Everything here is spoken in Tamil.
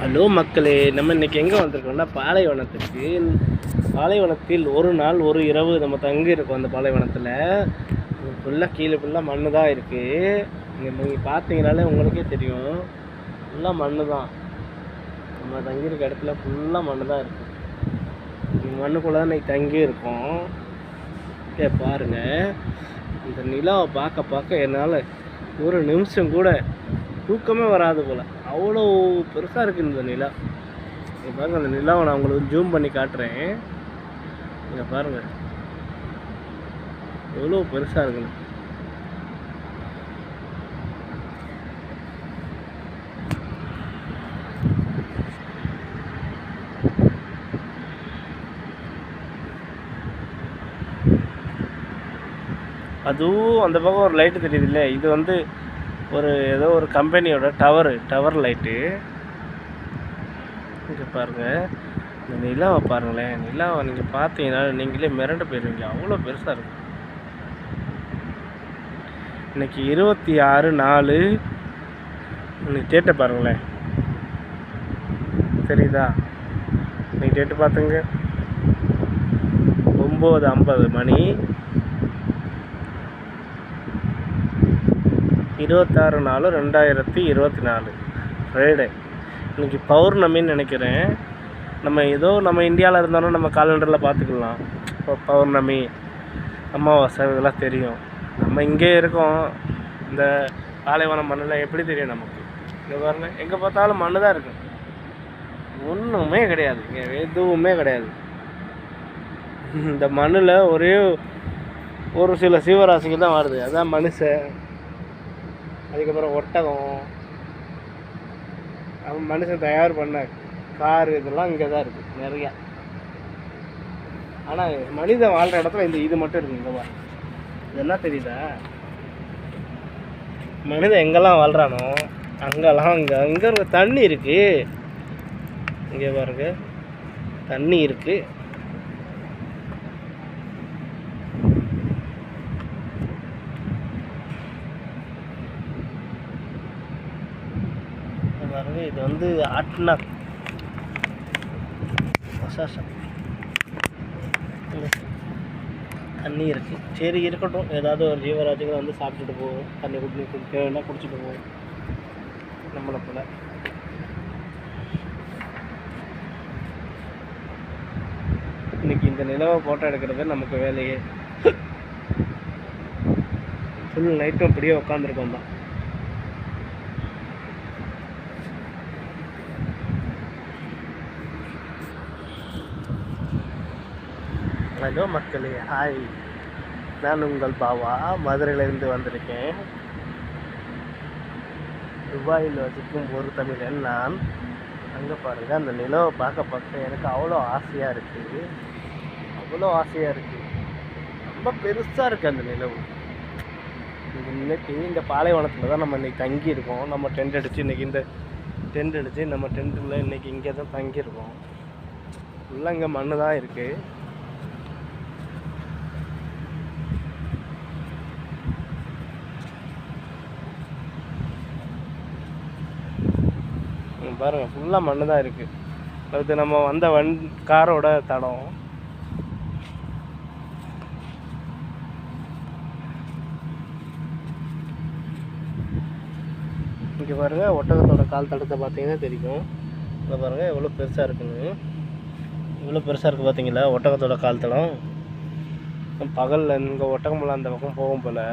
ஹலோ மக்களே, நம்ம இன்றைக்கி எங்கே வந்திருக்கோம்னா பாலைவனத்துக்கு. பாலைவனத்தில் ஒரு நாள் ஒரு இரவு நம்ம தங்கி இருக்கோம். அந்த பாலைவனத்தில் ஃபுல்லாக கீழே ஃபுல்லாக மண் தான் இருக்குது. நீங்கள் பார்த்தீங்கனாலே உங்களுக்கே தெரியும், ஃபுல்லாக மண் தான். நம்ம தங்கியிருக்க இடத்துல ஃபுல்லாக மண் தான் இருக்குது. மண்ணுக்குள்ளே தான் இன்றைக்கி தங்கி இருக்கோம். பாருங்கள், இந்த நிலாவை பார்க்க பார்க்க என்னால் ஒரு நிமிஷம் கூட தூக்கமே வராது போல், அவ்வளோ பெருசாக இருக்குது இந்த நிலா. இங்கே பாருங்கள், அந்த நிலாவை நான் உங்களுக்கு ஜூம் பண்ணி காட்டுறேன். இங்கே பாருங்கள் எவ்வளோ பெருசாக இருக்குன்னு. அதுவும் அந்த பக்கம் ஒரு லைட்டு தெரியுது இல்லை, இது ஏதோ ஒரு கம்பெனியோட டவர் லைட்டு. இங்கே பாருங்கள், இந்த நிலாவை பாருங்களேன். நிலாவை நீங்கள் பார்த்தீங்கன்னா நீங்களே மிரண்டு போயிடுவீங்க, அவ்வளோ பெருசாக இருக்கும். இன்றைக்கி 26/4. இன்னைக்கு டேட்டை பாருங்களேன், தெரியுதா? இன்னைக்கு டேட்டு பார்த்துங்க, 9:50 மணி. 26/4/2024 ஃப்ரைடே. இன்றைக்கி பௌர்ணமின்னு நினைக்கிறேன். நம்ம இந்தியாவில் இருந்தாலும் நம்ம காலண்டரில் பார்த்துக்கலாம். இப்போ பௌர்ணமி, அமாவாசை இதெல்லாம் தெரியும். நம்ம இங்கே இருக்கோம், இந்த பாலைவனம் மண்ணில் எப்படி தெரியும் நமக்கு? இங்கே பாருங்கள், எங்கே பார்த்தாலும் மண் தான் இருக்குது, ஒன்றுமே கிடையாது, இங்கே எதுவுமே கிடையாது. இந்த மண்ணில் ஒரு சில சீவராசிகள் தான் வருது. அதான் மனுஷன், அதுக்கப்புறம் ஒட்டகம், அவன் மனுஷன் தயார் பண்ண காரு, இதெல்லாம் இங்கே தான் இருக்குது நிறையா. ஆனால் மனிதன் வாழ்கிற இடத்துல இது மட்டும் இருக்குது. இங்கே பாரு, இதெல்லாம் தெரியுதா? மனிதன் எங்கெல்லாம் வாழ்கிறானோ அங்கெல்லாம் அங்கே இருக்க தண்ணி இருக்குது. இங்கே பாருங்க, தண்ணி இருக்குது. பாருங்க, இது ஆட்னா தண்ணி இருக்குது. சரி இருக்கட்டும், ஏதாவது ஒரு ஜீவராசிகளை சாப்பிட்டுட்டு போவோம், தண்ணி தேவைன்னா குடிச்சிட்டு போவோம் நம்மளை போல. இன்னைக்கு இந்த நிலவை ஃபோட்டோ எடுக்கிறது நமக்கு வேலையே. ஃபுல் நைட்டும் அப்படியே உட்காந்துருக்கோம் தான். ஹலோ மக்களே, ஹாய். நான் உங்கள் பாவா, மதுரையிலேருந்து வந்திருக்கேன். துபாயில் வசிக்கும் ஒரு தமிழன் நான். அங்கே பாருங்கள், அந்த நிலவை பார்க்க எனக்கு அவ்வளோ ஆசையாக இருக்குது, அவ்வளோ ஆசையாக இருக்குது. ரொம்ப பெருசாக இருக்குது அந்த நிலவு. இன்னைக்கு இந்த பாலைவனத்தில் தான் நம்ம இன்றைக்கி தங்கியிருக்கோம். நம்ம டென்ட் அடித்து நம்ம டென்ட்டில் இன்றைக்கி இங்கே தான் தங்கியிருக்கோம். ஃபுல்லாக இங்கே மண் தான் இருக்குது. பாருங்கள், ஃபுல்லாக மண் தான் இருக்குது. அது நம்ம வந்த காரோட தடம். இங்கே பாருங்கள், ஒட்டகத்தோட கால் தடத்தை பார்த்தீங்கன்னா தெரியும். இங்கே பாருங்கள் எவ்வளோ பெருசாக இருக்குன்னு. இவ்வளோ பெருசாக இருக்குது பார்த்தீங்களா ஒட்டகத்தோட கால் தடம். பகலில் இங்கே ஒட்டகமெல்லாம் அந்த பக்கம் போகும் போல்.